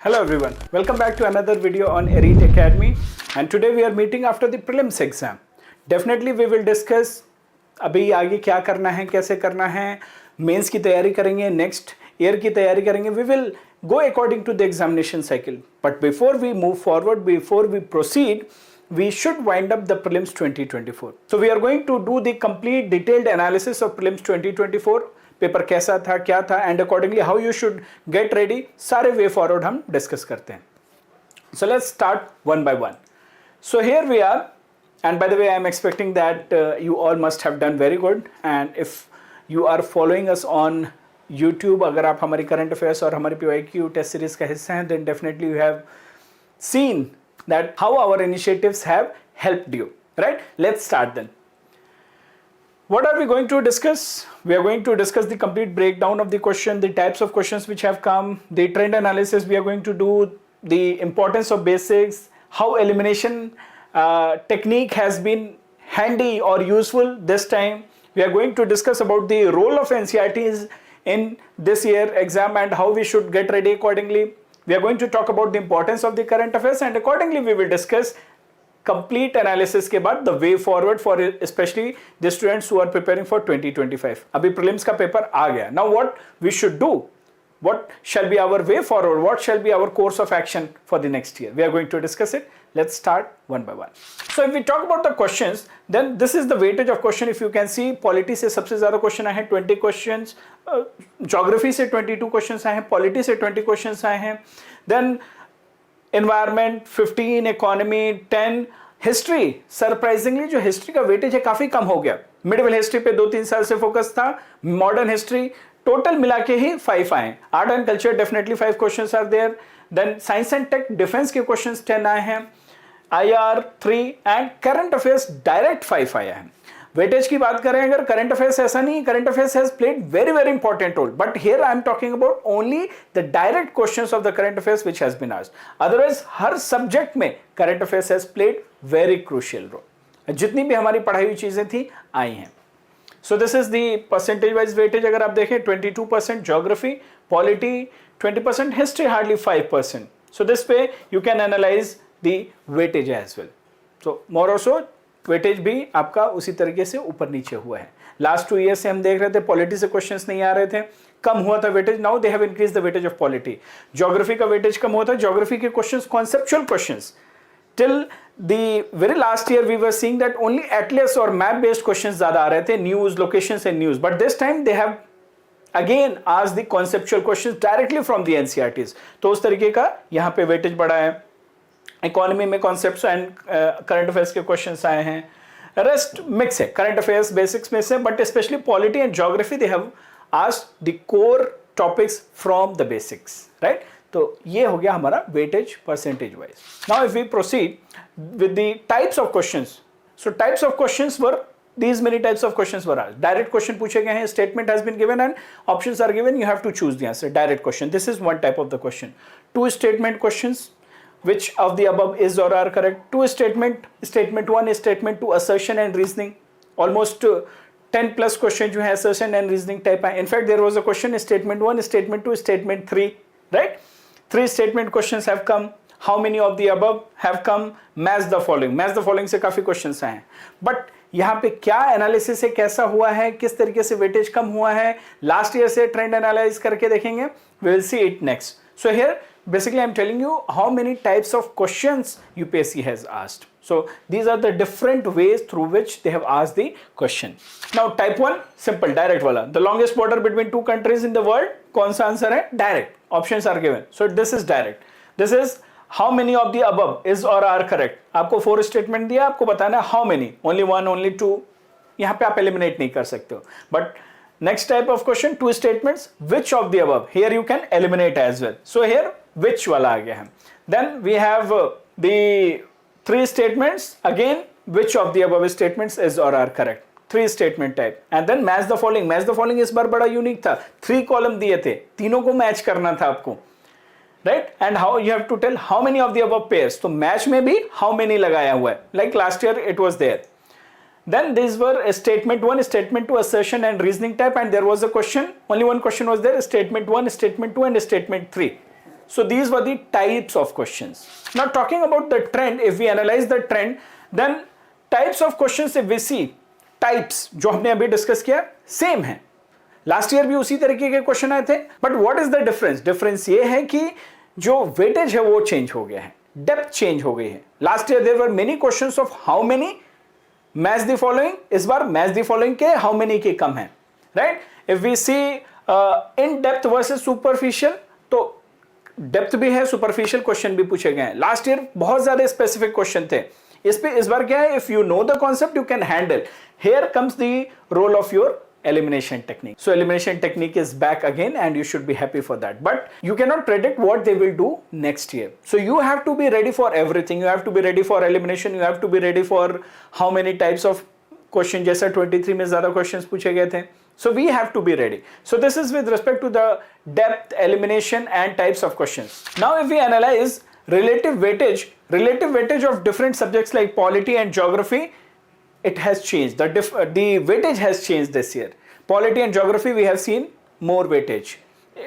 Hello everyone, welcome back to another video on Elite Academy, and today we are meeting after the prelims exam. Definitely we will discuss अभी आगे क्या करना है, कैसे करना है, मेंस की तैयारी करेंगे, नेक्स्ट ईयर की तैयारी करेंगे. We will go according to the examination cycle. But before we move forward, before we proceed, we should wind up the prelims 2024. So we are going to do the complete detailed analysis of prelims 2024. Paper कैसा था, क्या था, and accordingly how you should get ready, सारे way forward हम discuss करते हैं. So let's start one by one. So here we are, and by the way I am expecting that you all must have done very good. And if you are following us on YouTube, अगर आप हमारी current affairs और हमारी PYQ test series का हिस्सा हैं, then definitely you have seen that how our initiatives have helped you, right? Let's start then. What are we going to discuss? We are going to discuss the complete breakdown of the question, the types of questions which have come, the trend analysis. We are going to do the importance of basics, how elimination technique has been handy or useful this time. We are going to discuss about the role of NCERTs in this year exam and how we should get ready accordingly. We are going to talk about the importance of the current affairs, and accordingly we will discuss complete analysis के बाद the way forward for especially the students who are preparing for 2025. अभी prelims का paper आ गया. Now what we should do? What shall be our way forward? What shall be our course of action for the next year? We are going to discuss it. Let's start one by one. So if we talk about the questions, then this is the weightage of question. If you can see, polity से सबसे ज़्यादा question आए हैं 20 questions, geography से 22 questions आए हैं, polity से 20 questions आए हैं, then environment 15, economy 10, history surprisingly जो हिस्ट्री का वेटेज है काफ़ी कम हो गया. मिडिवल हिस्ट्री पे 2-3 साल से फोकस था, मॉडर्न हिस्ट्री टोटल मिला के ही 5 आए. Art and culture definitely 5 questions are there. Then science and tech defence के क्वेश्चंस 10 आए हैं, IR 3 and current affairs direct 5 आया है. वेटेज की बात करें अगर, करंट अफेयर्स ऐसा नहीं, current affairs has played very very important role, but here I am talking about only the direct questions of the current affairs which has been asked. Otherwise हर subject में current affairs has played very crucial role. जितनी भी हमारी पढ़ाई हुई चीजें थी आई हैं. So this is the percentage wise weightage. अगर आप देखें 22% geography, polity 20%, history hardly 5%. So this way you can analyse the weightage as well. So more और सो वेटेज भी आपका उसी तरीके से ऊपर नीचे हुआ है. लास्ट 2 ईयर से हम देख रहे थे पॉलिटी से क्वेश्चंस नहीं आ रहे थे, कम हुआ था weightage. Now they have increase the weightage of polity. Geography का वेटेज कम हुआ था. ज्योग्राफी के questions conceptual questions till the very last year we were seeing that only atlas और मैप बेस्ड क्वेश्चंस ज्यादा आ रहे थे, news, locations and news. But this time they have again asked the conceptual questions directly from the NCERTs. तो उस तरीके का यहाँ पे वेटेज बढ़ा है. इकोनॉमी में कॉन्सेप्ट्स एंड करंट अफेयर्स के क्वेश्चंस आए हैं. रेस्ट मिक्स है, करंट अफेयर्स बेसिक्स में से, but specially polity and geography they have asked the core topics from the basics, right. तो ये हो गया हमारा weightage percentage wise. Now if we proceed with the types of questions. So types of questions were these many types of questions were asked. Direct question पूछे गए हैं, statement has been given and options are given, you have to choose the answer. Direct question, this is one type of the question. 2 statement questions, which of the above is or are correct. 2 statement 1 is statement 2, assertion and reasoning. Almost 10 plus question जो है assertion and reasoning type है. In fact there was a question statement 1, statement 2, statement 3, right? 3 statement questions have come. How many of the above have come? Match the following. Match the following से काफी questions आए हैं. But यहाँ पे क्या analysis है, कैसा हुआ है, किस तरीके से वेटेज कम हुआ है, लास्ट ईयर से ट्रेंड एनालाइज करके देखेंगे. We will see it next. So here basically I'm telling you how many types of questions UPSC has asked. So these are the different ways through which they have asked the question. Now type 1 simple direct wala, the longest border between 2 countries in the world, कौन सा answer है? Direct. Options are given. So this is direct. This is how many of the above is or are correct. आपको 4 statement दिया, आपको बताना है how many, only 1, only 2. यहाँ पे आप एलिमिनेट नहीं कर सकते हो. But next type of question, 2 statements, which of the above, here you can eliminate as well. So here which वाला आ गया है. Then we have the 3 statements, again which of the above statements is or are correct. 3 statement type. And then match the following. Match the following इस बार बड़ा unique था. 3 column दिए थे, तीनों को मैच करना था आपको, right? And how you have to tell how many of the above pairs. तो मैच में भी how many लगाया हुआ है, like last year it was there. Then these were statement 1, statement 2, assertion and reasoning type, and there was a question, only one question was there, statement 1, statement 2 and statement 3. So these were the types of questions. Now talking about the trend, if we analyze the trend, then types of questions if we see, types जो हमने अभी discuss किया same है, last year भी उसी तरीके के question आए थे, but what is the difference? Difference ये है कि जो वेटेज है वो चेंज हो गया है, डेप्थ चेंज हो गई है. Last year there were many questions of how many match the following, इस बार मैच द फॉलोइंग के हाउ मेनी के कम है, right? If we see in depth versus superficial, तो डेप्थ भी है, सुपरफिशियल क्वेश्चन भी पूछे गए हैं. लास्ट ईयर बहुत ज्यादा स्पेसिफिक क्वेश्चन थे, इस बार क्या है, if you know the concept you can handle. Here comes the role of your elimination technique. So elimination technique is back again and you should be happy for that. But you cannot predict what they will do next year. So you have to be ready for everything. You have to be ready for elimination. You have to be ready for how many types of question, जैसा 23 में ज़्यादा questions पूछे गए थे. So we have to be ready. So this is with respect to the depth, elimination and types of questions. Now if we analyze relative weightage of different subjects like polity and geography, it has changed. The weightage has changed this year. Polity and geography we have seen more weightage.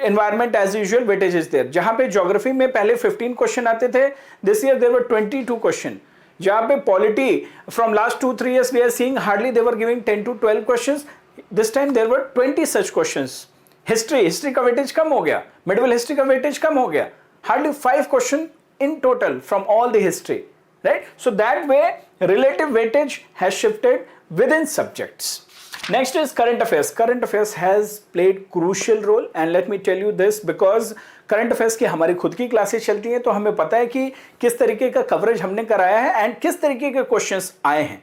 Environment as usual weightage is there. जहाँ पे geography में पहले 15 question आते थे, this year there were 22 question. जहाँ पे polity from last 2-3 years we are seeing hardly they were giving 10 to 12 questions. This time there were 20 such questions. History का weightage कम हो गया. Medieval history का weightage कम हो गया. Hardly 5 question in total from all the history. Right? So that way relative weightage has shifted within subjects. Next is current affairs. Current affairs has played crucial role and let me tell you this because current affairs की हमारी खुद की classes चलती हैं तो हमें पता है कि किस तरीके का कवरेज हमने कराया है एंड किस तरीके के क्वेश्चंस आए हैं.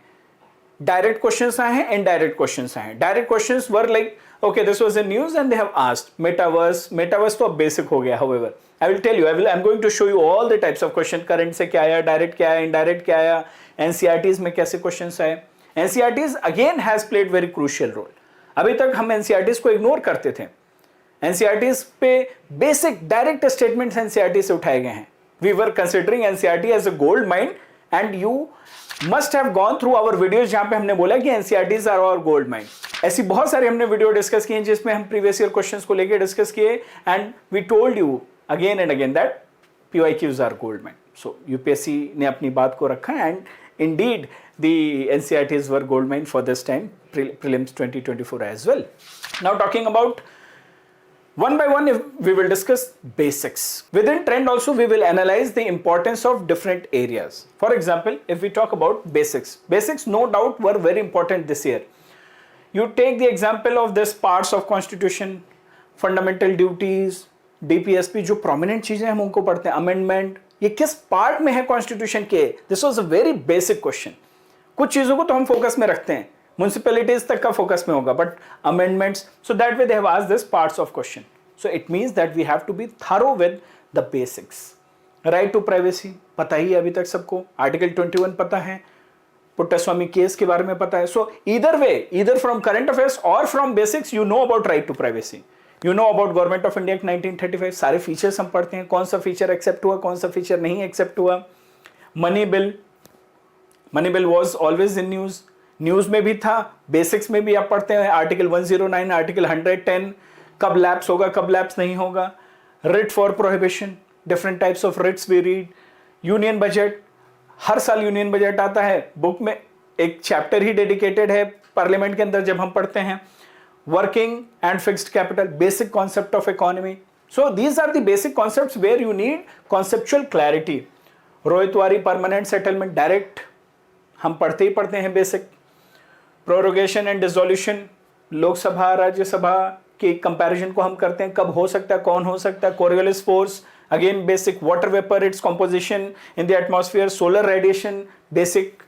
डायरेक्ट क्वेश्चंस आए हैं, इनडायरेक्ट क्वेश्चंस आए हैं. Direct questions were like okay this was in news and they have asked metaverse तो अब बेसिक हो गया. however I will tell you I'm going to show you all the types of question. Current से क्या आया, direct क्या आया, indirect क्या आया, एनसीईआरटीज में कैसे क्वेश्चंस आए. NCERTs again has played very crucial role. अभी तक हम एनसीईआरटीज को इग्नोर करते थे. एनसीईआरटीज पे बेसिक डायरेक्ट स्टेटमेंट्स एनसीईआरटी से उठाए गए हैं. We were considering NCERT as a gold mine and you must have gone through our videos जहां पे हमने बोला कि NCERTs are our gold mine. ऐसी बहुत सारी हमने वीडियो डिस्कस किए जिसमें हम प्रीवियस ईयर क्वेश्चंस को लेकर डिस्कस किए and we told you again and again that PYQs are gold mine. So UPSC ने अपनी बात को रखा and indeed the NCERTs were gold mine for this time prelims 2024 as well. Now talking about one by one we will discuss basics. Within trend also we will analyze the importance of different areas. For example, if we talk about basics no doubt were very important this year. You take the example of this parts of constitution, fundamental duties, DPSP, जो prominent चीजें हम उनको पढ़ते हैं, amendment, ये किस part में है कॉन्स्टिट्यूशन के. This was a very basic question. कुछ चीजों को तो हम फोकस में रखते हैं, म्युनिसिपैलिटीज तक का फोकस में होगा, but amendments, so that way they have asked this parts of question. So it means that we have to be thorough with the basics. Right to privacy पता ही है अभी तक सबको, आर्टिकल 21 पता है, पुट्टास्वामी केस के बारे में पता है. So either way, either from current affairs और from basics, you know about right to privacy, you know about government of India 1935. सारे फीचर्स हम पढ़ते हैं, कौन सा फीचर एक्सेप्ट हुआ, कौन सा फीचर नहीं एक्सेप्ट हुआ. Money bill was always in news में भी था, बेसिक्स में भी आप पढ़ते हैं. आर्टिकल 109, आर्टिकल 110, कब लैप्स होगा, कब लैप्स नहीं होगा. Writ for prohibition, different types of writs we read. Union budget, हर साल यूनियन बजट आता है, बुक में एक चैप्टर ही डेडिकेटेड है पार्लियामेंट के अंदर जब हम पढ़ते हैं. Working and fixed capital, basic concept of economy. So these are the basic concepts where you need conceptual clarity. Ryotwari permanent settlement, direct हम पढ़ते ही पढ़ते हैं basic. Prorogation and dissolution, Lok Sabha Rajya Sabha के कंपैरिजन को हम करते हैं, कब हो सकता है, कौन हो सकता है. Coriolis force, again basic. Water vapour, its composition in the atmosphere. Solar radiation, basic.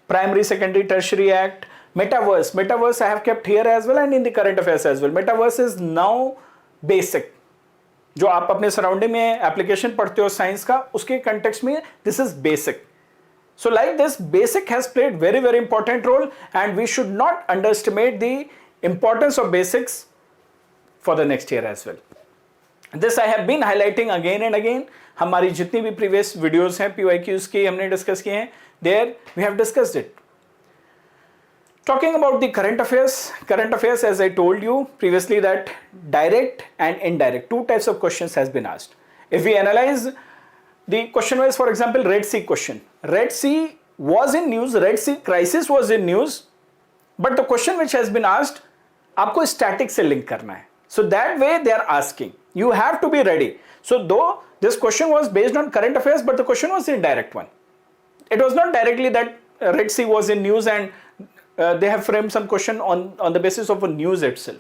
Primary secondary tertiary act. Metaverse I have kept here as well and in the current affairs as well. Metaverse is now basic. जो आप अपने surrounding में application पढ़ते हो science का, उसके context में this is basic. So like this, basic has played very very important role and we should not underestimate the importance of basics for the next year as well. This I have been highlighting again and again. हमारी जितनी भी previous videos हैं PYQs की हमने discuss किए हैं, there we have discussed it. Talking about the current affairs as I told you previously that direct and indirect, two types of questions has been asked. If we analyze the question was, for example, Red Sea question. Red Sea was in news, Red Sea crisis was in news, but the question which has been asked, आपको static से link करना है. So that way they are asking. You have to be ready. So though this question was based on current affairs, but the question was indirect one. It was not directly that Red Sea was in news and they have framed some question on the basis of a news itself.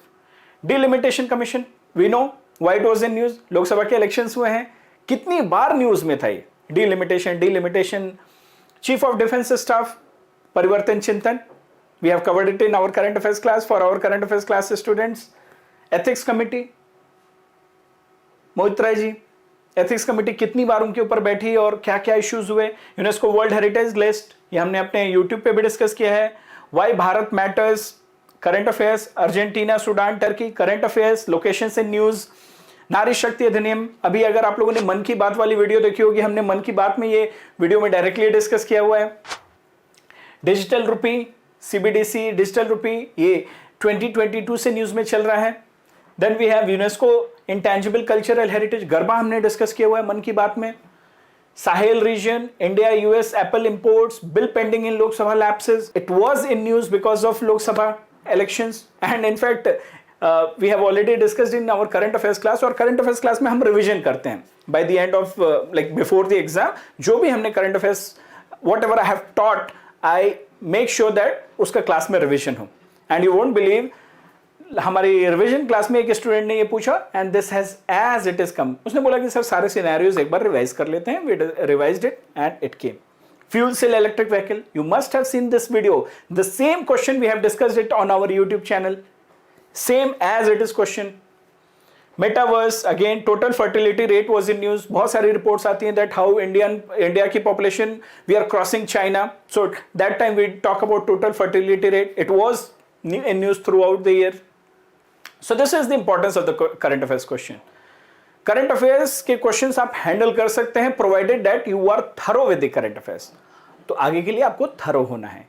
Delimitation Commission, we know why it was in news. Lok Sabha के elections हुए हैं, कितनी बार news में था ये delimitation. Chief of Defense Staff, परिवर्तन चिंतन, we have covered it in our current affairs class for our current affairs class students. Ethics Committee, Mohit Rai ji, ethics committee कितनी बार उनके ऊपर बैठी और क्या क्या इश्यूज हुए. यूनेस्को वर्ल्ड हेरिटेज लिस्ट, ये हमने अपने यूट्यूब पे भी डिस्कस किया है. Why Bharat matters, current affairs, Argentina, Sudan, Turkey, current affairs, locations in news, Nari Shakti अधिनियम. अभी अगर आप लोगों ने मन की बात वाली वीडियो देखी होगी, हमने मन की बात में ये वीडियो में डायरेक्टली डिस्कस किया हुआ है. Digital rupee, CBDC digital rupee, ये 2022 से न्यूज में चल रहा है. Then we have UNESCO intangible cultural heritage, garba हमने डिस्कस किया हुआ है मन की बात में. Sahel region, India US apple imports, bill pending in Lok Sabha lapses. It was in news because of Lok Sabha elections and in fact we have already discussed in our current affairs class. और current affairs class में हम revision करते हैं by the end of like before the exam. जो भी हमने current affairs whatever I have taught, I make sure that उसका class में रिविजन हो. एंड यू वोंट बिलीव, हमारी रिवीजन क्लास में एक स्टूडेंट ने ये पूछा and this has as it is come. उसने बोला कि सर सारे सिनेरियोज एक बार रिवाइज कर लेते हैं. We revised it and it came. Fuel cell electric vehicle, you must have seen this video. The same question we have discussed it on our YouTube channel, same as it is question. Metaverse, again total fertility rate was in news. बहुत सारी reports आती हैं that how India की population we are crossing China. So that time we talk about total fertility rate. It was in news through out the year. So this is the importance of the current affairs question. Current affairs के questions आप handle कर सकते हैं provided that you are thorough with the current affairs. तो आगे के लिए आपको thorough होना है.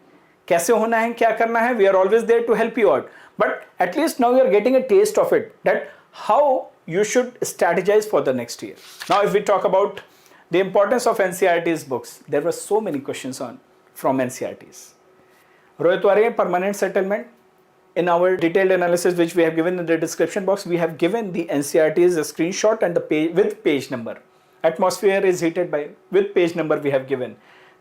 कैसे होना है, क्या करना है, we are always there to help you out. But at least now you are getting a taste of it, that how you should strategize for the next year. Now if we talk about the importance of NCERT's books, there were so many questions from NCERT's. Rohit Waria, permanent settlement. In our detailed analysis which we have given in the description box, we have given the NCERT's a screenshot and the page with page number. Atmosphere is heated by with page number we have given.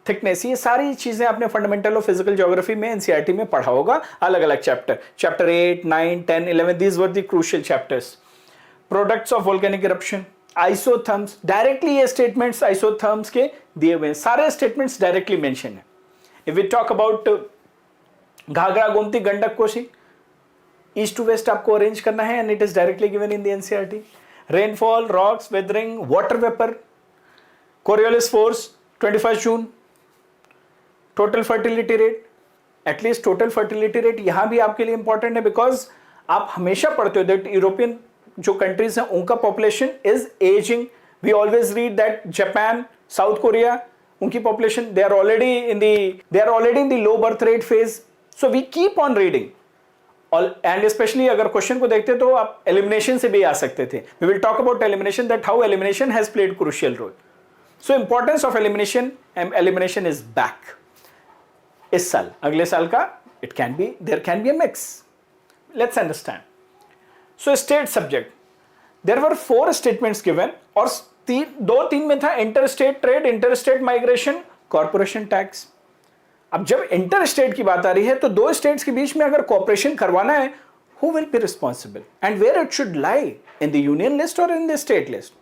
Thickness, ये सारी चीजें आपने fundamental of physical geography में NCERT में पढ़ा होगा. अलग अलग chapter 8, 9, 10, 11, these were the crucial chapters. Products of volcanic eruption, isotherms, directly ये statements isotherms के दिए हुए हैं. सारे statements directly mention है. If we talk about Ghaghara, Gomti, Gandak, Kosi, east to west आपको अरेंज करना है and it is directly given in the NCERT. Rainfall, rocks, weathering, water vapour, Coriolis force, 21 June. Total fertility rate, at least total fertility rate यहां भी आपके लिए important है because आप हमेशा पढ़ते हो दैट यूरोपियन जो कंट्रीज हैं उनका population is ageing. We always read that Japan, South Korea, उनकी population they are already in the low birth rate phase. So we keep on reading. And specially अगर क्वेश्चन को देखते तो आप एलिमिनेशन से भी आ सकते थे. We will talk about elimination, that how elimination has played crucial role. So importance of elimination is back. इस साल, अगले साल का there can be a mix. Let's understand. So state subject, there were 4 statements given और 2-3 में था inter state trade, inter state migration, corporation tax. अब जब इंटर स्टेट की बात आ रही है तो 2 स्टेट्स के बीच में अगर कॉपरेशन करवाना है, who will be responsible and where it should lie, in the union list or in the state list?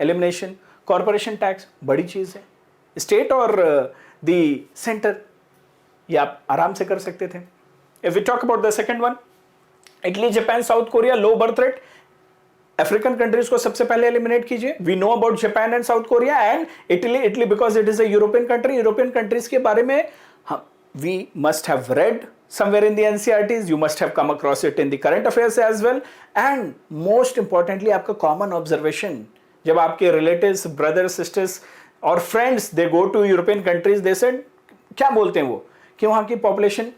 Elimination, corporation tax, बड़ी चीज है. स्टेट और the center, ये आप आराम से कर सकते थे. If we talk about the second one, Italy, Japan, South Korea, low birth rate, African countries को सबसे पहले एलिमिनेट कीजिए. We know about Japan and South Korea and Italy because it is a European country. European countries के बारे में we must have read somewhere in the NCERTs, you must have come across it in the current affairs as well. And most importantly आपका common observation, जब आपके relatives, brothers, sisters और friends they go to European countries, they said क्या बोलते हैं वो कि वहाँ की population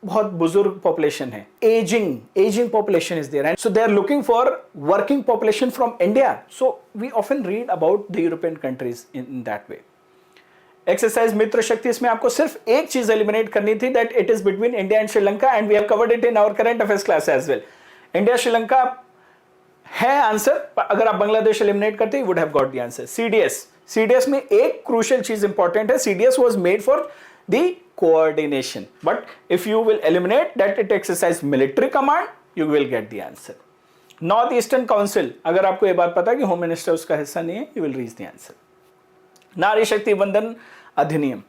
बहुत बुजुर्ग पॉपुलेशन है, ageing population is there, and so they are looking for working population from India. So we often read about the European countries in that way. Exercise Mitra Shakti, इसमें आपको सिर्फ एक चीज एलिमिनेट करनी थी, that it is between India and Sri Lanka, and we have covered it in our current affairs class as well. India Sri Lanka है answer, अगर आप बांग्लादेश एलिमिनेट करते would have got the answer. CDS में एक क्रूशियल चीज इंपॉर्टेंट है, CDS was made for the coordination, but if you will eliminate that it exercise military command, you will get the answer. North eastern council, अगर आपको ये बात पता है कि होम मिनिस्टर उसका हिस्सा नहीं है, you will reach the answer. नारी शक्ति वंदन अधिनियम,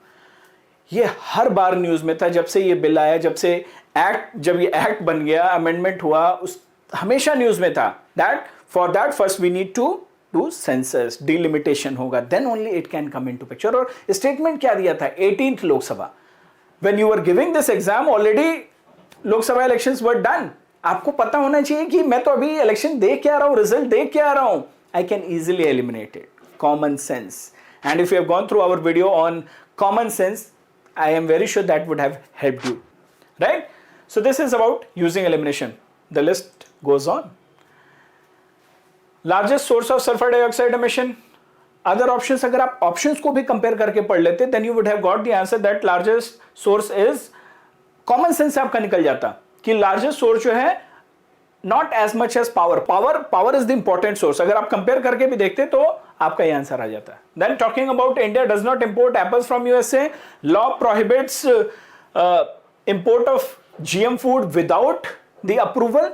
ये हर बार न्यूज में था जब से ये बिल आया, जब ये एक्ट बन गया, अमेंडमेंट हुआ, उस हमेशा न्यूज में था. That for that first we need to do census, delimitation होगा, then only it can come into picture. और स्टेटमेंट क्या दिया था? 18th Lok Sabha, when you are giving this exam already Lok Sabha elections were done. आपको पता होना चाहिए कि मैं तो अभी इलेक्शन देख के आ रहा हूं, रिजल्ट देख के आ रहा हूं. I can easily eliminate it. Common sense. And if you have gone through our video on common sense, I am very sure that would have helped you, right? So this is about using elimination. The list goes on. Largest source of sulfur dioxide emission. Other options, अगर आप options को भी compare करके पढ़ लेते, then you would have got the answer that largest source is, common sense से आपका निकल जाता कि largest source जो है not as much as power is the important source. अगर आप कंपेयर करके भी देखते तो आपका ये आंसर आ जाता है. Then talking about India does not import apples from USA. Law prohibits import of GM food without the approval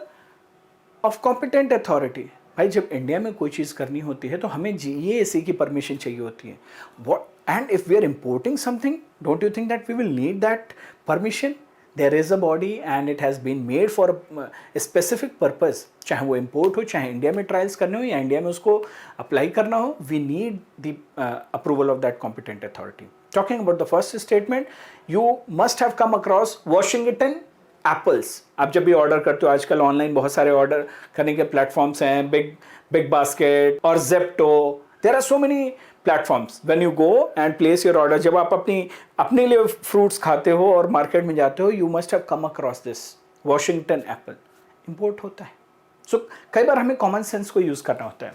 of competent authority. भाई जब इंडिया में कोई चीज करनी होती है तो हमें GAC की परमिशन चाहिए होती है. And if we are importing something, don't you think that we will need that permission? There is a body and it has been made for a specific purpose. चाहे वो import हो, चाहे India में trials करने हो या India में उसको अप्लाई करना हो, we need the approval of that competent authority. Talking about the first statement, you must have come across Washington apples. आप जब भी ऑर्डर करते हो, आजकल ऑनलाइन बहुत सारे ऑर्डर करने के प्लेटफॉर्म्स हैं, बिग बास्केट और Zepto. There are so many platforms. When you go and place your order, जब आप अपने लिए फ्रूट्स खाते हो और मार्केट में जाते हो, you must have come across this Washington apple. Import होता है. So कई बार हमें कॉमन सेंस को यूज करना होता है.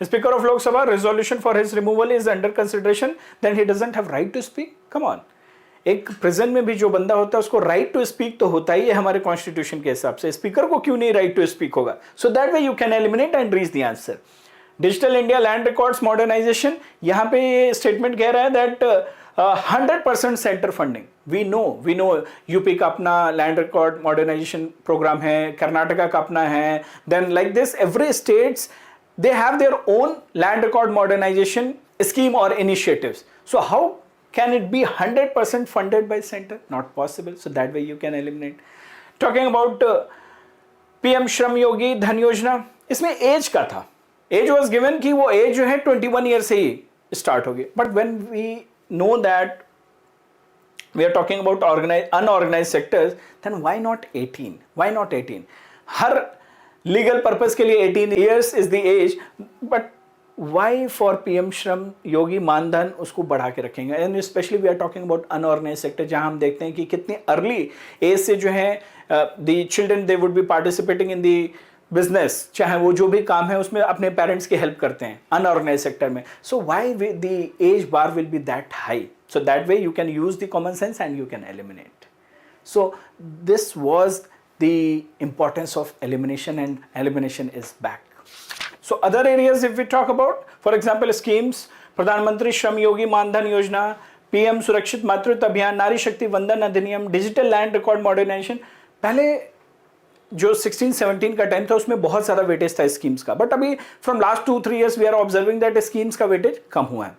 Speaker of Lok Sabha, resolution for his removal is under consideration, then he doesn't have right to speak. Come on. एक present में भी जो बंदा होता है उसको राइट टू स्पीक तो होता ही है हमारे कॉन्स्टिट्यूशन के हिसाब से. स्पीकर को क्यों नहीं राइट टू स्पीक होगा? So that way you can eliminate and reach the answer. Digital India land records modernisation, यहाँ पे ये स्टेटमेंट कह रहा है that 100% centre funding. We know UP का अपना लैंड रिकॉर्ड मॉडर्नाइजेशन प्रोग्राम है, कर्नाटका का अपना है, then like this every states they have their own land record modernisation scheme or initiatives. So how can it be 100% funded by center? Not possible. So that way you can eliminate. Talking about PM Shram Yogi धन योजना, इसमें as का था. As was given कि वो as जो है 21 year से ही स्टार्ट होगी. But when we know that we are talking about unorganised sectors, then why not 18? हर लीगल पर्पस के लिए 18 years is the age, but why for PM Shram Yogi Maandhan उसको बढ़ा के रखेंगे. And specially we are talking about unorganised sector, जहां हम देखते हैं कि कितनी अर्ली एज से जो है the children they would be participating in the business, चाहे वो जो भी काम है उसमें अपने पेरेंट्स की हेल्प करते हैं अनऑर्गेनाइज्ड सेक्टर में. So why the age bar will be that high? So that way you can use the common sense and you can eliminate. So this was the importance of elimination, and elimination is back. So other areas if we talk about, for example schemes, प्रधानमंत्री श्रम योगी मानधन योजना, PM सुरक्षित मातृत्व अभियान, नारी शक्ति वंदन अधिनियम, डिजिटल लैंड रिकॉर्ड मॉडर्नाइजेशन. पहले जो 16-17 का टाइम था उसमें बहुत ज़्यादा वेटेज था स्कीम्स का, बट अभी from last 2-3 years we are observing that schemes का वेटेज कम हुआ है.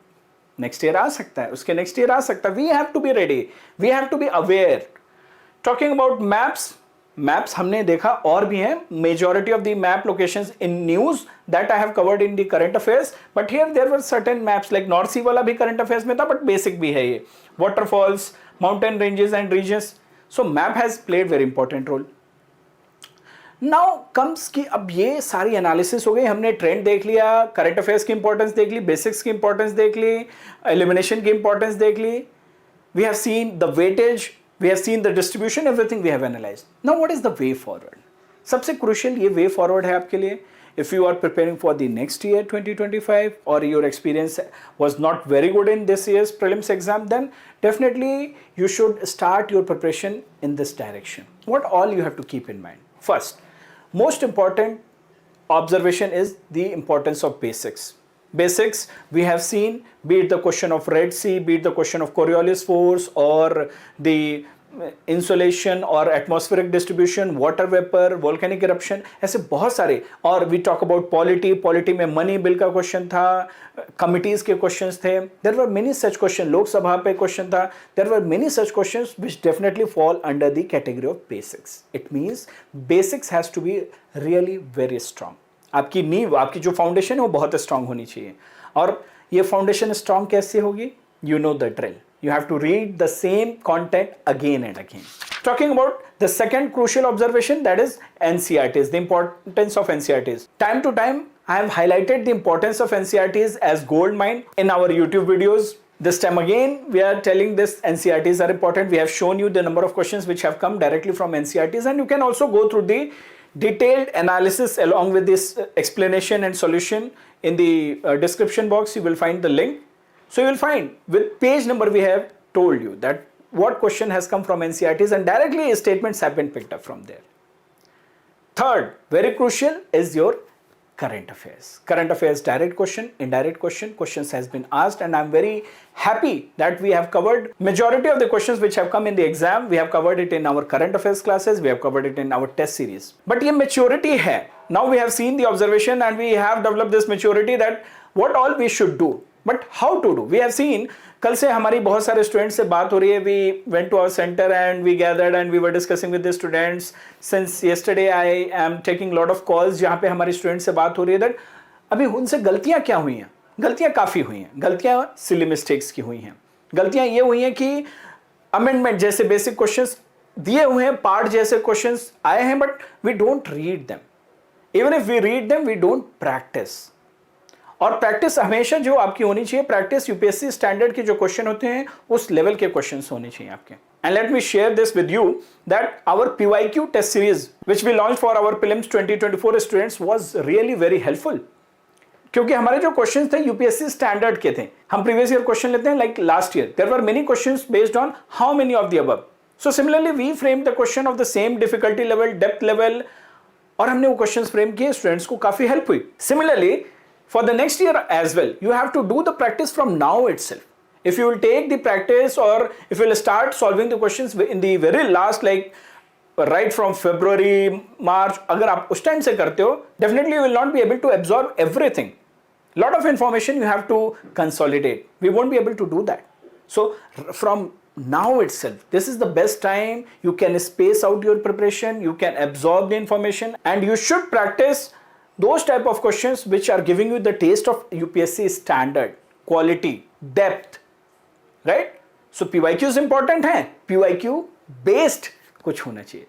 नेक्स्ट ईयर आ सकता है, उसके नेक्स्ट ईयर आ सकता है. We have to be ready, we have to be aware. Talking about maps हमने देखा और भी हैं. Majority of the map locations in news that I have covered in the current affairs, but here there were certain maps like North Sea वाला भी current affairs में था, but basic भी है ये. Waterfalls, mountain ranges and regions. So map has played very important role. Now comes कि अब ये सारी एनालिसिस हो गई, हमने ट्रेंड देख लिया, करंट अफेयर्स की इंपॉर्टेंस देख ली, बेसिक्स की इंपॉर्टेंस देख ली, एलिमिनेशन की इंपॉर्टेंस देख ली. We have seen the weightage we have seen the distribution, everything we have analyzed. Now what is the way forward? सबसे crucial ये way forward है आपके लिए. If you are preparing for the next year 2025 or your experience was not very good in this year's prelims exam, then definitely you should start your preparation in this direction. What all you have to keep in mind? First, most important observation is the importance of basics. Basics we have seen, be it the question of Red Sea, be it the question of Coriolis force or the insolation और atmospheric distribution, water vapor, volcanic eruption, ऐसे बहुत सारे. और we talk about polity में money bill का question था, committees के questions थे. There were many such questions. Lok Sabha पे question था. There were many such questions which definitely fall under the category of basics. It means basics has to be really very strong. आपकी नींव, आपकी जो foundation है वो बहुत strong होनी चाहिए. और ये foundation strong कैसे होगी? You know the drill. You have to read the same content again and again. Talking about the second crucial observation, that is NCERTs, the importance of NCERTs. Time to time, I have highlighted the importance of NCERTs as gold mine in our YouTube videos. This time again, we are telling this NCERTs are important. We have shown you the number of questions which have come directly from NCERTs, and you can also go through the detailed analysis along with this explanation and solution in the description box. You will find the link. So you will find with page number we have told you that what question has come from NCERTs and directly statements have been picked up from there. Third, very crucial is your current affairs. Current affairs direct question, indirect question, questions has been asked, and I'm very happy that we have covered majority of the questions which have come in the exam. We have covered it in our current affairs classes, we have covered it in our test series. But ये maturity है. Now we have seen the observation and we have developed this maturity that what all we should do. But how to do? We have seen, कल से हमारी बहुत सारे students से बात हो रही है. We went to our center and we gathered and we were discussing with the students. Since yesterday I am taking lot of calls जहाँ पे हमारी स्टूडेंट्स से बात हो रही है that अभी उनसे गलतियाँ क्या हुई हैं? गलतियाँ काफ़ी हुई हैं. गलतियाँ सिली मिस्टेक्स की हुई हैं. गलतियाँ ये हुई हैं कि अमेंडमेंट जैसे बेसिक क्वेश्चंस दिए हुए हैं, पार्ट जैसे क्वेश्चंस आए हैं, but we don't read them. Even if we read them we don't practice. और प्रैक्टिस हमेशा जो आपकी होनी चाहिए, प्रैक्टिस यूपीएससी स्टैंडर्ड के जो क्वेश्चन होते हैं उस लेवल के क्वेश्चंस होने चाहिए आपके. And let me share this with you that our PYQ test series which we launch for our prelims 2024 students was really very helpful. क्योंकि हमारे जो क्वेश्चंस थे यूपीएससी स्टैंडर्ड के थे. हम प्रीवियस ईयर क्वेश्चन लेते हैं like last year there were many questions based on how many of the above. So similarly we frame the question of the same difficulty level, depth level, और हमने वो questions frame किए. Students को काफी help हुई. Similarly for the next year as well, you have to do the practice from now itself. If you will take the practice or if you will start solving the questions in the very last, like right from February, March, अगर आप उस time से करते हो, definitely you will not be able to absorb everything. Lot of information you have to consolidate. We won't be able to do that. So from now itself, this is the best time. You can space out your preparation, you can absorb the information, and you should practice those type of questions which are giving you the taste of UPSC standard, quality, depth, right? So PYQ is important है, PYQ based कुछ होना चाहिए.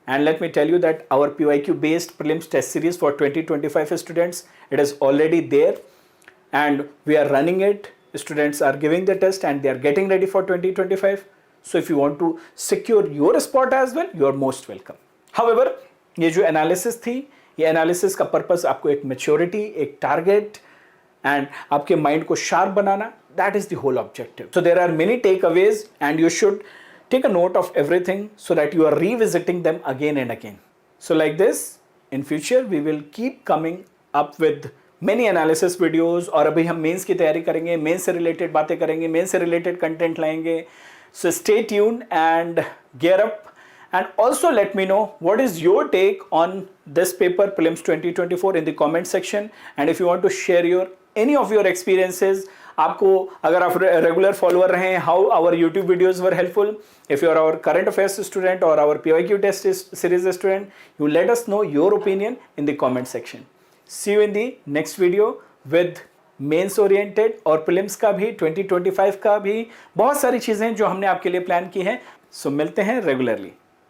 And let me tell you that our PYQ based prelims test series for 2025 students, it is already there and we are running it. Students are giving the test and they are getting ready for 2025. So if you want to secure your spot as well, you are most welcome. However, ये जो analysis थी, ये analysis का purpose आपको एक maturity, एक target and आपके mind को शार्प बनाना, that is the whole objective. So there are many takeaways and you should take a note of everything so that you are revisiting them again and again. So like this in future we will keep coming up with many analysis videos. और अभी हम mains की तैयारी करेंगे, mains से related बातें करेंगे, mains से रिलेटेड कंटेंट लाएंगे. So stay tuned and gear up. And also let me know what is your take on this paper prelims 2024 in the comment section. And if you want to share any of your experiences, आपको अगर आप regular follower रहे हैं, how our YouTube videos were helpful. If you are our current affairs student or our PYQ test series student, you let us know your opinion in the comment section. See you in the next video with mains oriented और prelims का भी 2025 का भी बहुत सारी चीज़ें जो हमने आपके लिए प्लान की हैं. सो मिलते हैं रेगुलरली.